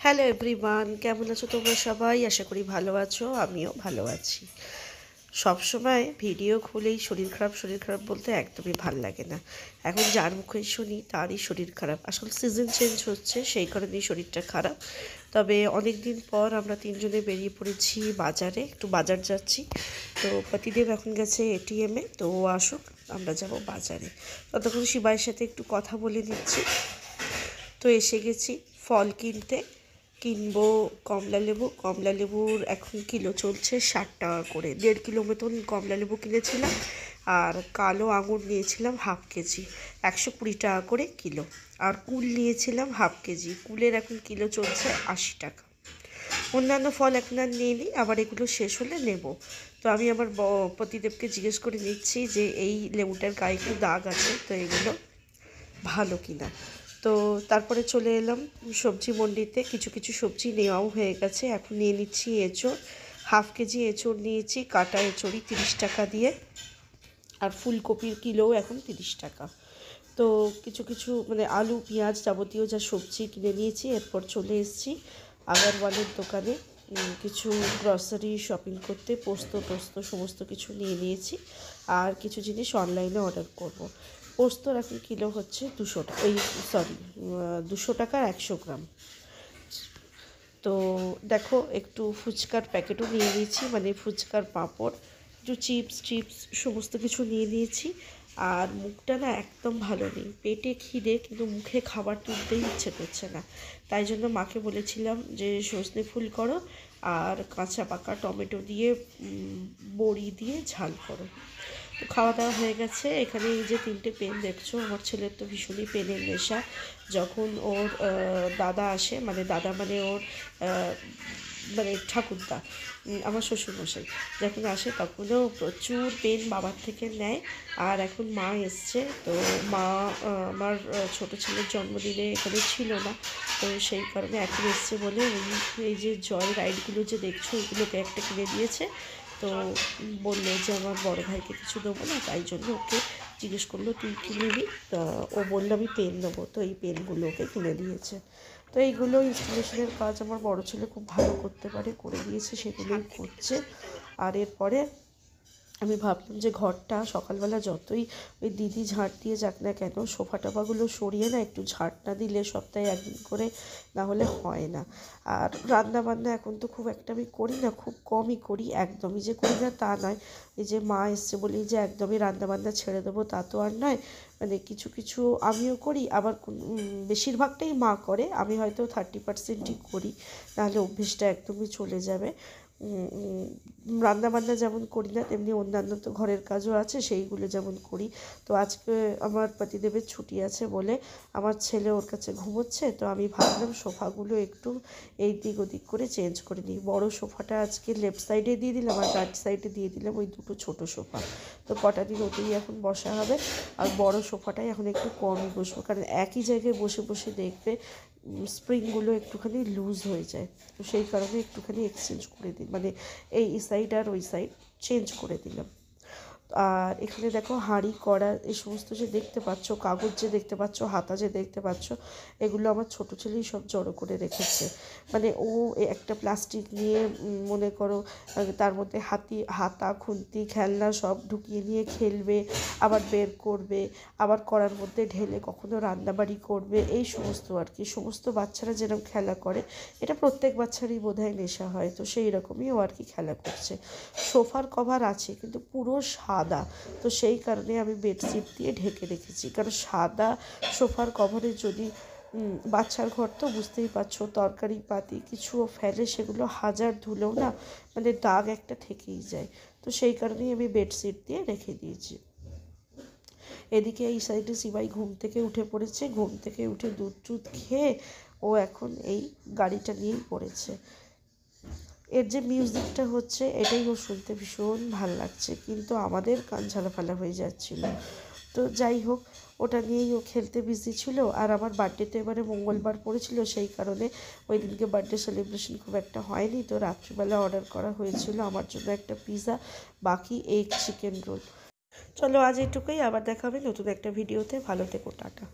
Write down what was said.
Hello everyone, কেমন আছো তোমরা সবাই? আশা করি ভালো আছো, আমিও ভালো আছি। সবসময় ভিডিও খুলেই শরীর খারাপ বলতে একদমই ভাল লাগে না। এখন যার মুখে শুনি তারই শরীর খারাপ। আসলে সিজন চেঞ্জ হচ্ছে, সেই কারণেই শরীরটা খারাপ। তবে অনেক দিন পর আমরা তিনজনে বেরিয়ে পড়েছি বাজারে, একটু বাজার যাচ্ছি। তো পতিদেব এখন গেছে এটিএমে, তো ও আসুক, আমরা যাব বাজারে। ততক্ষণ শিবাইয়ের সাথে একটু কথা বলে নিচ্ছি। তো এসে গেছি ফল কিনবো কমলা লেবুর এখন কিলো চলছে 60 টাকা করে। 1.5 কিলো মতন কমলা লেবু কিনেছিলাম, আর কালো আঙুর নিয়েছিলাম হাফ কেজি, 120 টাকা করে কিলো। আর কুল নিয়েছিলাম হাফ কেজি, কুলের এখন কিলো চলছে 80 টাকা। অন্যান্য ফল এখন আর নিয়ে নিই, আবার এগুলো শেষ হলে নেব। তো আমি আমার পতিদেবকে জিজ্ঞেস করে নিচ্ছি যে এই লেবুটার গায়ে একটু দাগ আছে, তো এগুলো ভালো কিনা। তো তারপরে চলে এলাম সবজি মন্ডিতে, কিছু সবজি নেওয়াও হয়ে গেছে। এখন নিয়ে নিচ্ছি এঁচোড়, হাফ কেজি এঁচোড় নিয়েছি, কাটা এঁচোড়ই 30 টাকা দিয়ে। আর ফুলকপির কিলোও এখন 30 টাকা। তো কিছু মানে আলু পেঁয়াজ যাবতীয় যা সবজি কিনে নিয়েছি। এরপর চলে এসেছি আগারওয়ালের দোকানে কিছু গ্রসারি শপিং করতে। পোস্ত সমস্ত কিছু নিয়ে নিয়েছি, আর কিছু জিনিস অনলাইনে অর্ডার করব। পোস্তর এখন কিলো হচ্ছে 200 টাকার 100 গ্রাম। তো দেখো, একটু ফুচকার প্যাকেটও নিয়ে নিয়েছি, মানে ফুচকার পাঁপড়, একটু চিপস সমস্ত কিছু নিয়ে নিয়েছি। আর মুখটা না একদম ভালো নেই, পেটে খিদে কিন্তু মুখে খাবার তুলতেই ইচ্ছে করছে না। তাই জন্য মাকে বলেছিলাম যে সজনে ফুল করো আর কাঁচা পাকা টমেটো দিয়ে বড়ি দিয়ে ঝাল করো। তো খাওয়া দাওয়া হয়ে গেছে। এখানে এই যে 3টে পেন দেখছো, আমার ছেলের তো ভীষণই পেনের নেশা। যখন ওর দাদা আসে, মানে দাদা মানে ওর মানে ঠাকুরদা, আমার শ্বশুরমশাই যখন আসে তখনও প্রচুর পেন বাবার থেকে নেয়। আর এখন মা এসছে, তো মা আমার ছোটো ছেলের জন্মদিনে এখানে ছিল না, তো সেই কারণে এখন এসছে বলে এই যে জয় রাইডগুলো যে দেখছো এগুলোকে একটা কিনে দিয়েছে। তো বললো যে আমার বড় ভাইকে কিছু দেবো না, তাই জন্য ওকে জিজ্ঞেস করলো তুই কী নিবি। তা ও বললো আমি পেন নেবো, তো এই পেনগুলো ওকে কিনে দিয়েছে। তো এইগুলো ইনস্টলেশনের কাজ আমার বড় ছেলে খুব ভালো করতে পারে, করে দিয়েছে, সেগুলোই করছে। আর এরপরে আমি ভাবলাম যে ঘরটা সকালবেলা যতই ওই দিদি ঝাঁট দিয়ে যাক না কেন, সোফা টোফাগুলো সরিয়ে না একটু ঝাঁট না দিলে সপ্তাহে একদিন করে না হলে হয় না। আর রান্না বান্না এখন তো খুব একটা আমি করি না, খুব কমই করি, একদমই যে করি না তা নয়। এই যে মা এসছে বলি যে একদমই রান্নাবান্না ছেড়ে দেবো তা তো আর নয়। মানে কিছু আমিও করি, আবার বেশিরভাগটাই মা করে, আমি হয়তো 30%ই করি, নাহলে অভ্যেসটা একদমই চলে যাবে। রান্নাবান্না যেমন করি না তেমনি অন্যান্য তো ঘরের কাজও আছে, সেইগুলো যেমন করি। তো আজকে আমার পতিদেবের ছুটি আছে বলে আমার ছেলে ওর কাছে ঘুমোচ্ছে, তো আমি ভাবলাম সোফাগুলো একটু এই দিক ওদিক করে চেঞ্জ করে নিই। বড় সোফাটা আজকে লেফট সাইডে দিয়ে দিলাম, আর রাইট সাইডে দিয়ে দিলাম ওই দুটো ছোট সোফা। তো কটা দিন ওতেই এখন বসা হবে। আর বড় সোফাটাই এখন একটু কমই বসবো, কারণ একই জায়গায় বসে বসে দেখবে স্প্রিংগুলো একটুখানি লুজ হয়ে যায়। তো সেই কারণে একটুখানি এক্সচেঞ্জ করে দিই, মানে এই সাইড আর ওই সাইড চেঞ্জ করে দিলাম। আর এখানে দেখো হাঁড়ি কড়া এই সমস্ত যে দেখতে পাচ্ছ, কাগজ যে দেখতে পাচ্ছ, হাতা যে দেখতে পাচ্ছ, এগুলো আমার ছোটো ছেলেই সব জড়ো করে রেখেছে। মানে ও একটা প্লাস্টিক নিয়ে মনে করো তার মধ্যে হাতা খুন্তি খেলনা সব ঢুকিয়ে নিয়ে খেলবে, আবার বের করবে, আবার কড়ার মধ্যে ঢেলে কখনো রান্নাবাড়ি করবে, এই সমস্ত আর কি। সমস্ত বাচ্চারা যেরকম খেলা করে, এটা প্রত্যেক বাচ্চারই বোধহয় নেশা হয়, তো সেই রকমই ও আর কি খেলা করছে। সোফার কভার আছে কিন্তু পুরো সাদা, তো সেই কারণে আমি বেডশিট দিয়ে ঢেকে রেখেছি, কারণ সাদা সোফার কভারে যদি বাচ্চার ঘর তো বুঝতেই পারছো, তরকারি পাতি কিছুও ফেলে সেগুলো হাজার ধুলেও না মানে দাগ একটা থেকেই যায়। তো সেই কারণেই আমি বেডশিট দিয়ে রেখে দিয়েছি। এদিকে এই সাইডে সিবাই ঘুম থেকে উঠে পড়েছে, ঘুম থেকে উঠে দুধ টুধ খেয়ে ও এখন এই গাড়িটা নিয়েই পড়েছে। এর যে মিউজিকটা হচ্ছে এটাই ও শুনতে ভীষণ ভাল লাগছে, কিন্তু আমাদের কান ঝালাফালা হয়ে যাচ্ছিল। তো যাই হোক, ওটা নিয়েই ও খেলতে বিজি ছিল। আর আমার বার্থডেতে এবারে মঙ্গলবার পড়েছিল, সেই কারণে ওই দিনকে বার্থডে সেলিব্রেশন খুব একটা হয়নি। তো রাত্রিবেলা অর্ডার করা হয়েছিল আমার জন্য একটা পিৎজা, বাকি এগ চিকেন রোল। চলো আজ এইটুকুই, আবার দেখা হবে নতুন একটা ভিডিওতে। ভালো থেকো, টাটা।